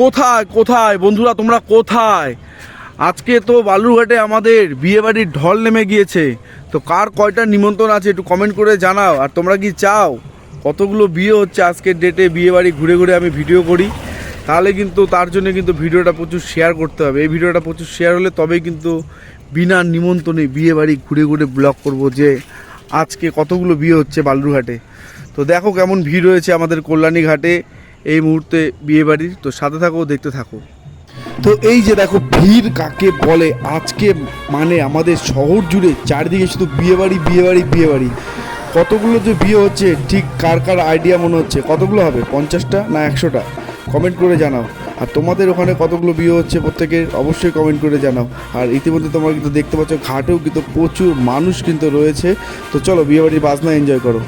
কোথায় কোথায় বন্ধুরা, তোমরা কোথায়? আজকে তো বালুরঘাটে আমাদের বিয়েবাড়ির ঢল নেমে গিয়েছে। তো কার কয়টা নিমন্ত্রণ আছে একটু কমেন্ট করে জানাও। আর তোমরা কি চাও কতগুলো বিয়ে হচ্ছে আজকের ডেটে, বিয়েবাড়ি ঘুরে ঘুরে আমি ভিডিও করি? তাহলে কিন্তু তার জন্য কিন্তু ভিডিওটা প্রচুর শেয়ার করতে হবে। এই ভিডিওটা প্রচুর শেয়ার হলে তবেই কিন্তু বিনা নিমন্ত্রণে বিয়েবাড়ি ঘুরে ঘুরে ব্লগ করব যে আজকে কতগুলো বিয়ে হচ্ছে বালুরঘাটে। তো দেখো কেমন ভিড় রয়েছে আমাদের কল্যাণী ঘাটে এই মুহূর্তে বিয়েবাড়ির। তো সাথে থাকো, দেখতে থাকো। তো এই যে দেখো ভিড় কাকে বলে আজকে, মানে আমাদের শহর জুড়ে চারিদিকে শুধু বিয়েবাড়ি বিয়েবাড়ি বিয়েবাড়ি। কতগুলো যে বিয়ে হচ্ছে ঠিক কার কার আইডিয়া মনে হচ্ছে? কতগুলো হবে, 50টা না 100টা? কমেন্ট করে জানাও। আর তোমাদের ওখানে কতগুলো বিয়ে হচ্ছে প্রত্যেকের অবশ্যই কমেন্ট করে জানাও। আর ইতিমধ্যে তোমরা কিন্তু দেখতে পাচ্ছ ঘাটেও কিন্তু প্রচুর মানুষ কিন্তু রয়েছে। তো চলো বিয়েবাড়ির বাজনা এনজয় করো।